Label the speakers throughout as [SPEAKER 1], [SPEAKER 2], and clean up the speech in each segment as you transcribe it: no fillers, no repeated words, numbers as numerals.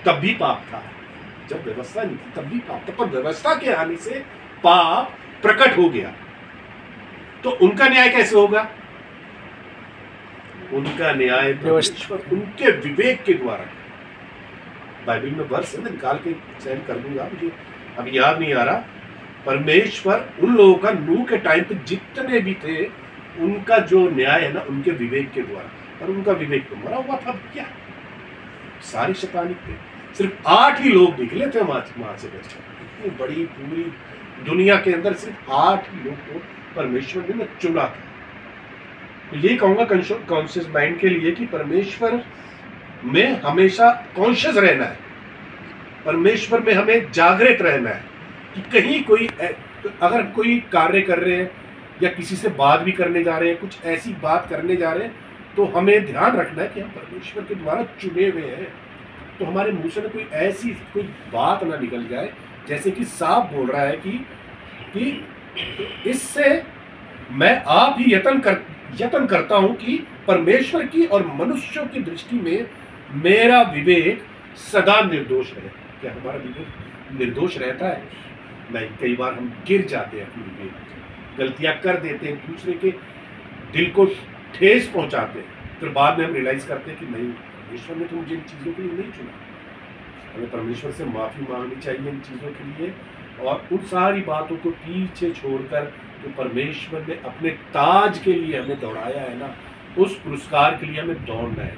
[SPEAKER 1] तब भी पाप था, जब व्यवस्था नहीं थी तब भी पाप था, पर व्यवस्था के आने से पाप प्रकट हो गया। तो उनका न्याय कैसे होगा? उनका न्याय परमेश्वर उनके विवेक के द्वारा। बाइबल में वर्ष है, मैं निकाल के चयन कर दूंगा, मुझे अब याद नहीं आ रहा। परमेश्वर उन लोगों का नूह के टाइम पे जितने भी थे, उनका जो न्याय है ना, उनके विवेक के द्वारा। और उनका विवेक तो मरा हुआ था। क्या सारे शैतानिक थे, सिर्फ 8 ही लोग निकले थे वहां से बचे। इतनी बड़ी पूरी दुनिया के अंदर सिर्फ 8 ही लोग को परमेश्वर ने चुना था। ये कहूंगा कॉन्शियस माइंड के लिए कि परमेश्वर में हमेशा कॉन्शियस रहना है, परमेश्वर में हमें जागृत रहना है कि कहीं कोई अगर कोई कार्य कर रहे हैं या किसी से बात भी करने जा रहे हैं, कुछ ऐसी बात करने जा रहे हैं, तो हमें ध्यान रखना है कि हम परमेश्वर के द्वारा चुने हुए हैं। तो हमारे मुंह से कोई ऐसी कोई बात ना निकल जाए, जैसे कि साफ बोल रहा है कि इससे मैं आप ही यत्न करता हूं कि परमेश्वर की और मनुष्यों की दृष्टि में मेरा विवेक सदा निर्दोष रहे। क्या हमारा विवेक निर्दोष रहता है? नहीं, कई बार हम गिर जाते हैं, अपनी विवेक गलतियां कर देते हैं, दूसरे के दिल को ठेस पहुंचाते हैं, फिर बाद में हम रियलाइज करते हैं कि नहीं, परमेश्वर ने तो मुझे इन चीज़ों के लिए नहीं चुना। हमें परमेश्वर से माफ़ी मांगनी चाहिए इन चीज़ों के लिए, और उन सारी बातों को पीछे छोड़कर जो परमेश्वर ने अपने ताज के लिए हमें दौड़ाया है ना, उस पुरस्कार के लिए हमें दौड़ना है।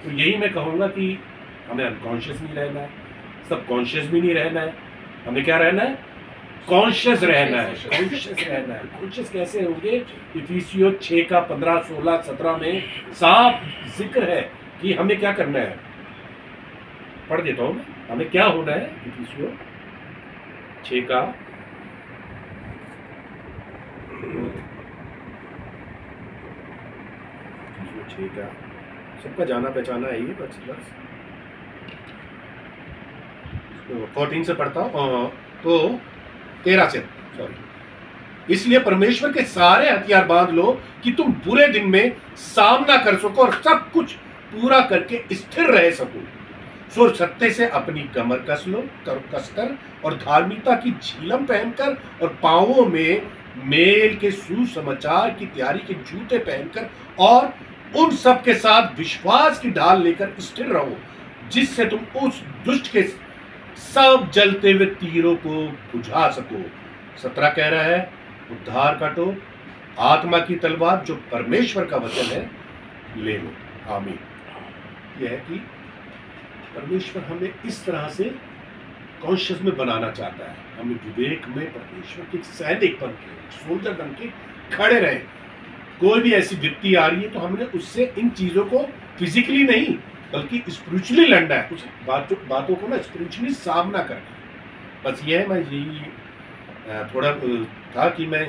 [SPEAKER 1] तो यही मैं कहूँगा कि हमें अनकॉन्शियस नहीं रहना है, सब कॉन्शियस भी नहीं रहना है। हमें क्या रहना है? कॉन्शियस रहना है। कॉन्शियस रहना है। कॉन्शियस कैसे होंगे? इफिसियों 6 का 15, 16, 17 में साफ जिक्र है कि हमें क्या करना है। पढ़ देता हूँ मैं, हमें क्या होना है। इफिसियों 6 का 6 का सबका जाना पहचाना है ये, बस 14 से पढ़ता हूँ, तो 13 से, सॉरी। इसलिए परमेश्वर के सारे हथियार बांध लो कि तुम बुरे दिन में सामना कर सको और सब कुछ पूरा करके स्थिर रह सको। सो सत्य से अपनी कमर कसकर और धार्मिकता की झीलम पहनकर और पांवों में मेल के सुसमाचार की तैयारी के जूते पहनकर और उन सब के साथ विश्वास की ढाल लेकर स्थिर रहो, जिससे तुम उस दुष्ट के सब जलते हुए तीरों को बुझा सको। 17 कह रहा है, उद्धार काटो, आत्मा की तलवार जो परमेश्वर का वचन है ले लो। आमीन। यह है कि परमेश्वर हमें इस तरह से कॉन्शियस में बनाना चाहता है, हमें विवेक में परमेश्वर के सैनिक बन के, सोल्जर बन के खड़े रहे। कोई भी ऐसी विपत्ति आ रही है तो हमने उससे इन चीजों को फिजिकली नहीं बल्कि स्पिरिचुअली लड़ना है, कुछ बातों को ना स्पिरिचुअली सामना करना है। बस ये है, मैं यही थोड़ा था कि मैं